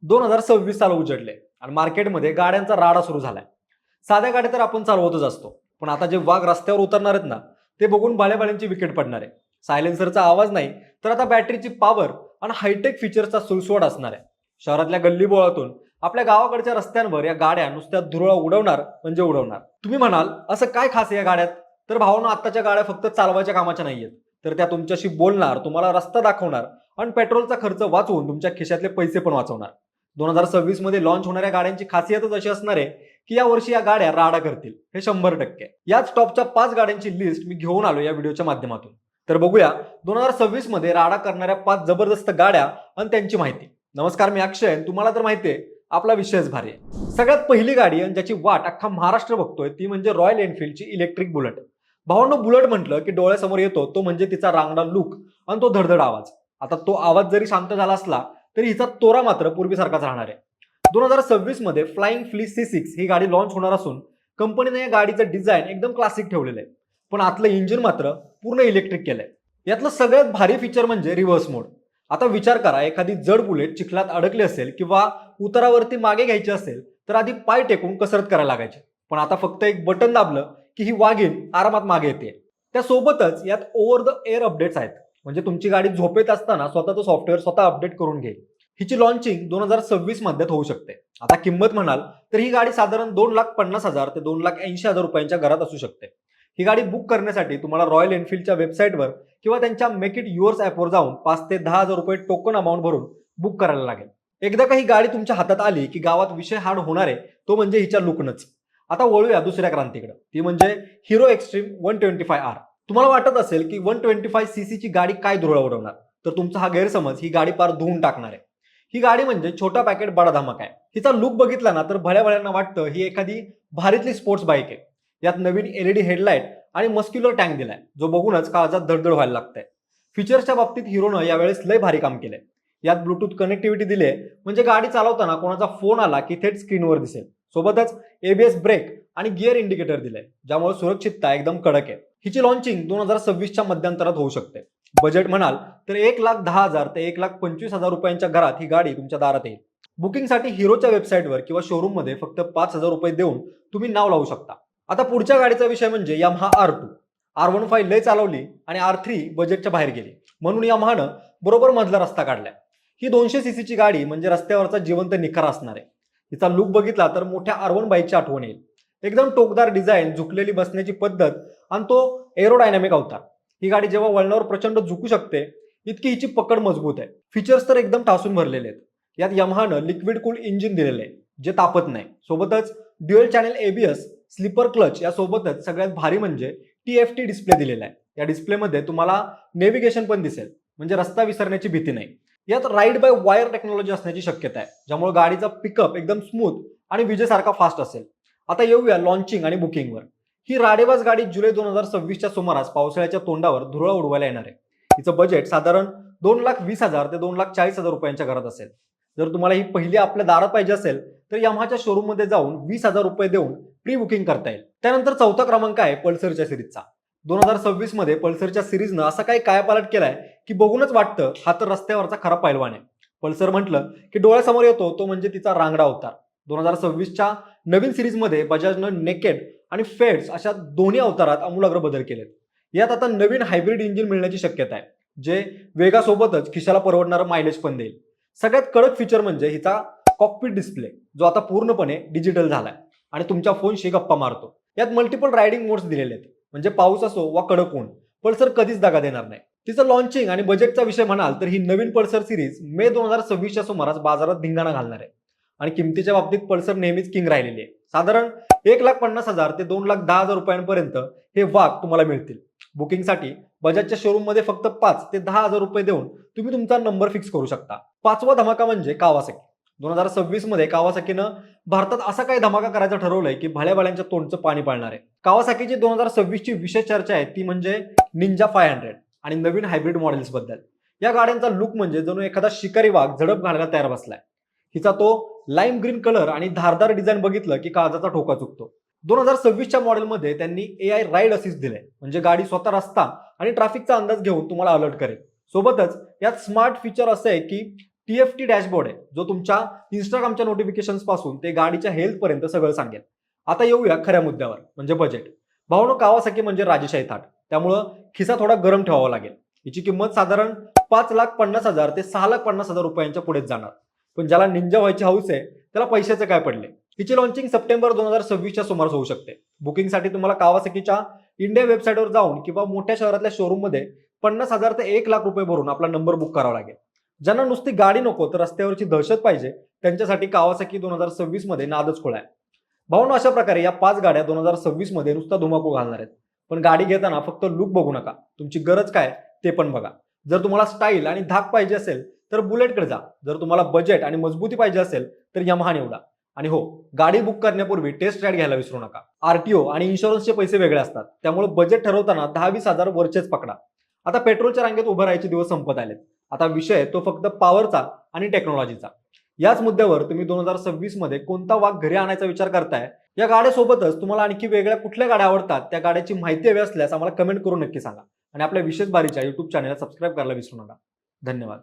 2026 साल उजडले आणि मार्केटमध्ये गाड्यांचा राडा सुरू झालाय. साध्या गाड्या तर आपण चालवतच असतो, पण आता जे वाघ रस्त्यावर उतरणार आहेत ना, ते बघून बाळ्यांची विकेट पडणार आहे. सायलेन्सरचा आवाज नाही, तर आता बॅटरीची पॉवर आणि हायटेक फीचरचा सुळसुळाट असणार आहे. शहरातल्या गल्ली बोळातून आपल्या गावाकडच्या रस्त्यांवर या गाड्या नुसत्या धुरळा उडवणार म्हणजे उडवणार. तुम्ही म्हणाल असं काय खास आहे या गाड्यात? तर भावांनो, आत्ताच्या गाड्या फक्त चालवायच्या कामाच्या नाहीयेत, तर त्या तुमच्याशी बोलणार, तुम्हाला रस्ता दाखवणार आणि पेट्रोलचा खर्च वाचवून तुमच्या खिशातले पैसे पण वाचवणार. 2026 मध्ये लॉन्च होणाऱ्या गाड्यांची खासियतच अशी असणार आहे की या वर्षी या गाड्या राडा करतील, हे 100%. याच टॉपच्या 5 गाड्यांची लिस्ट मी घेऊन आलो या व्हिडिओच्या माध्यमातून. तर बघूया 2026 मध्ये राडा करणाऱ्या 5 जबरदस्त गाड्या आणि त्यांची माहिती. नमस्कार, मी अक्षय आणि तुम्हाला तर माहितीये आपला विषयच भारी आहे. सगळ्यात पहिली गाडी आणि ज्याची वाट अख्खा महाराष्ट्र बघतोय ती म्हणजे रॉयल एनफिल्डची इलेक्ट्रिक बुलेट. भावांनो, बुलेट म्हटलं की डोळ्यासमोर येतो तो म्हणजे तिचा रांगडा लुक आणि तो धडधड आवाज. आता तो आवाज जरी शांत झाला असला तरी हिचा तोरा मात्र पूर्वीसारखाच राहणार आहे. 2026 मध्ये फ्लाइंग फ्ली C6 ही गाडी लॉन्च होणार असून कंपनीने या गाडीचं डिझाईन एकदम क्लासिक ठेवलेलं आहे, पण आतलं इंजिन मात्र पूर्ण इलेक्ट्रिक केलंय. यातलं सगळ्यात भारी फीचर म्हणजे रिव्हर्स मोड. आता विचार करा, एखादी जड बुलेट चिखलात अडकली असेल किंवा उतारावरती मागे घ्यायची असेल तर आधी पाय टेकून कसरत करायला लागायची, पण आता फक्त एक बटन दाबलं की ही वाघीण आरामात मागे येते. त्यासोबतच यात ओव्हर द एअर अपडेट्स आहेत, म्हणजे तुमची गाडी झोपेत असताना स्वतःचं सॉफ्टवेअर स्वतः अपडेट करून घेईल. हिची लॉन्चिंग 2026 मध्ये होऊ शकते. आता किंमत म्हणाल तर ही गाडी साधारण 2,50,000 ते 2,80,000 रुपयांच्या घरात असू शकते. ही गाडी बुक करण्यासाठी तुम्हाला रॉयल एनफिल्डच्या वेबसाईटवर किंवा त्यांच्या मेक इट युअर्स ॲपवर जाऊन 5 ते 10,000 रुपये टोकन अमाऊंट भरून बुक करायला लागेल. एकदा का ही गाडी तुमच्या हातात आली की गावात विषय हार्ड होणार आहे तो म्हणजे हिच्या लुकनच. आता वळूया दुसऱ्या क्रांतीकडे, ती म्हणजे हिरो एक्स्ट्रीम 125R. तुम्हाला वाटत असेल की 125cc ची गाडी काय धुरळा उडवणार, तर तुमचा हा गैरसमज ही गाडी पार धुवून टाकणार आहे. ही गाडी म्हणजे छोटा पॅकेट बडा धमाका आहे. हिचा लुक बघितला ना तर भळ्या वाटतं ही एखादी भारीतली स्पोर्ट्स बाईक आहे. यात नवीन LED हेडलाइट आणि मस्क्युलर टँक दिलाय, जो बघूनच काळजात धडधड व्हायला लागतंय. फीचर्सच्या बाबतीत हिरोनं यावेळेस लय भारी काम केलंय. यात ब्लूटूथ कनेक्टिव्हिटी दिली, म्हणजे गाडी चालवताना कोणाचा फोन आला की थेट स्क्रीनवर दिसेल. सोबतच ABS ब्रेक आणि गिअर इंडिकेटर दिलंय, ज्यामुळे सुरक्षितता एकदम कडक आहे. हिची लॉन्चिंग 2026च्या मध्यांतरात होऊ शकते. बजेट म्हणाल तर 1,10,000 ते 1,25,000 रुपयांच्या घरात ही गाडी तुमच्या दारात येईल. बुकिंगसाठी हिरोच्या वेबसाईटवर किंवा शोरूम मध्ये फक्त 5,000 रुपये देऊन तुम्ही नाव लावू शकता. आता पुढच्या गाडीचा विषय म्हणजे यामाहा R2. R15 लय चालवली आणि R3 बजेटच्या बाहेर गेली, म्हणून यामाहानं बरोबर मधला रस्ता काढलाय. ही 200cc ची गाडी म्हणजे रस्त्यावरचा जिवंत निखारा असणार आहे. हिचा लुक बघितला तर मोठ्या R1 बाईकची आठवण येईल. एकदम टोकदार डिझाईन, झुकलेली बसण्याची पद्धत आणि तो एरोडायनामिक अवतार. ही गाडी जेव्हा वळणावर प्रचंड झुकू शकते, इतकी हिची पकड मजबूत आहे. फीचर्स तर एकदम ठासून भरलेले आहेत. यात यमाहानं लिक्विड कूल इंजिन दिलेलं आहे, जे तापत नाही. सोबतच dual channel ABS, slipper clutch, यासोबतच सगळ्यात भारी म्हणजे TFT डिस्प्ले दिलेला आहे. या डिस्प्लेमध्ये तुम्हाला नेव्हिगेशन पण दिसेल, म्हणजे रस्ता विसरण्याची भीती नाही. यात राईड बाय वायर टेक्नॉलॉजी असण्याची शक्यता आहे, ज्यामुळे गाडीचा पिकअप एकदम स्मूथ आणि विजेसारखा फास्ट असेल. आता येऊया लॉन्चिंग आणि बुकिंगवर. ही राडेबाज गाडी जुलै 2026च्या सुमारास पावसाळ्याच्या तोंडावर धुरळा उडवायला येणार आहे. हिचं बजेट साधारण 2,20,000 ते 2,40,000 रुपयांच्या घरात असेल. जर तुम्हाला ही पहिली आपल्या दारात पाहिजे असेल तर यामाहाच्या शोरूम मध्ये जाऊन 20,000 रुपये देऊन प्री बुकिंग करता येईल. त्यानंतर चौथा क्रमांक आहे पल्सरच्या सिरीजचा. 2026 मध्ये पल्सरच्या सिरीजनं असा काही कायापालट केलाय की बघूनच वाटतं हा तर रस्त्यावरचा खरा पैलवान आहे. पल्सर म्हटलं की डोळ्यासमोर येतो तो म्हणजे तिचा रांगडा अवतार. 2026च्या नवीन सिरीजमध्ये बजाजनं नेकेड आणि फेड्स अशा दोन्ही अवतारात आमूलाग्र बदल केलेत. यात आता नवीन हायब्रिड इंजिन मिळण्याची शक्यता आहे, जे वेगासोबतच खिशाला परवडणारं मायलेज पण देईल. सगळ्यात कडक फीचर म्हणजे हिचा कॉकपिट डिस्प्ले, जो आता पूर्णपणे डिजिटल झालाय आणि तुमच्या फोनशी गप्पा मारतो. यात मल्टिपल रायडिंग मोड्स दिलेले आहेत, म्हणजे पाऊस असो वा कडक ऊन, पल्सर कधीच दगा देणार नाही. तिचं लॉन्चिंग आणि बजेटचा विषय म्हणाल तर ही नवीन पल्सर सिरीज मे 2026च्या सुमारास बाजारात धिंगाणा घालणार आहे. आणि किमतीच्या बाबतीत पल्सर नेहमीच किंग राहिलेली आहे. साधारण 1,50,000 ते 2,10,000 रुपयांपर्यंत हे वाघ तुम्हाला मिळतील. बुकिंगसाठी बजाजच्या शोरूम मध्ये फक्त 5 ते 10,000 रुपये देऊन तुम्ही तुमचा नंबर फिक्स करू शकता. पाचवा धमाका म्हणजे कावासाकी. 2026 मध्ये कावासाकीनं भारतात असा काही धमाका करायचं ठरवलंय की भळ्यांच्या तोंडचं पाणी पाळणार आहे. कावासाकीची 2026 ची विशेष चर्चा आहे ती म्हणजे निंजा 500 आणि नवीन हायब्रिड मॉडेल्स बद्दल. या गाड्यांचा लुक म्हणजे जणू एखादा शिकारी वाघ झडप घालायला तयार बसलाय. हिचा तो लाईम ग्रीन कलर आणि धारदार डिझाईन बघितलं की काळजाचा ठोका चुकतो. 2026च्या मॉडेलमध्ये त्यांनी AI राईड असिस्ट दिलंय, म्हणजे गाडी स्वतः रस्ता आणि ट्रॅफिकचा अंदाज घेऊन तुम्हाला अलर्ट करेल. सोबतच यात स्मार्ट फीचर असं आहे की TFT डॅशबोर्ड आहे, जो तुमच्या इंस्टाग्रामच्या नोटिफिकेशन पासून ते गाडीच्या हेल्थ पर्यंत सगळं सांगेल. आता येऊया खऱ्या मुद्द्यावर, म्हणजे बजेट. भावनो, कावासाकी म्हणजे राजेशाही थाट, त्यामुळं खिसा थोडा गरम ठेवावा लागेल. हिची किंमत साधारण 5,50,000 ते 6,50,000 रुपयांच्या पुढेच जाणार. पण ज्याला निंजा व्हायची हौस आहे त्याला पैशाचे काय पडले. हिची लॉन्चिंग सप्टेंबर 2026च्या सुमारास होऊ शकते. बुकिंगसाठी तुम्हाला कावासाकीच्या इंडिया वेबसाईटवर जाऊन किंवा मोठ्या शहरातल्या शोरूम मध्ये 50,000 ते 1,00,000 रुपये भरून आपला नंबर बुक करावा लागेल. ज्यांना नुसती गाडी नको तर रस्त्यावरची दहशत पाहिजे, त्यांच्यासाठी कावासाकी 2026 मध्ये नादच खुळा आहे. भावनो, अशा प्रकारे या 5 गाड्या 2026 मध्ये नुसता धुमाकूळ घालणार आहेत. पण गाडी घेताना फक्त लुक बघू नका, तुमची गरज काय ते पण बघा. जर तुम्हाला स्टाईल आणि धाक पाहिजे असेल तर बुलेटकडे जा. जर तुम्हाला बजेट आणि मजबूती पाहिजे असेल तर यमाहा निवडा. आणि हो, गाडी बुक करण्यापूर्वी टेस्ट राईड घ्यायला विसरू नका. आरटीओ आणि इन्शुरन्सचे पैसे वेगळे असतात, त्यामुळे बजेट ठरवताना 10-20 हजार वरचेच पकडा. आता पेट्रोलच्या रांगेत उभं राहायचे दिवस संपत आलेत. आता विषय तो फक्त पॉवरचा आणि टेक्नॉलॉजीचा. याच मुद्द्यावर तुम्ही 2026 मध्ये कोणता वाघ घरी आणायचा विचार करताय? या गाड्यासोबतच तुम्हाला आणखी वेगळ्या कुठल्या गाड्या आवडतात, त्या गाड्याची माहिती हवी असल्यास आम्हाला कमेंट करून नक्की सांगा. आणि आपल्या विशेष बारीच्या YouTube चॅनलला सबस्क्राईब करायला विसरू नका. धन्यवाद.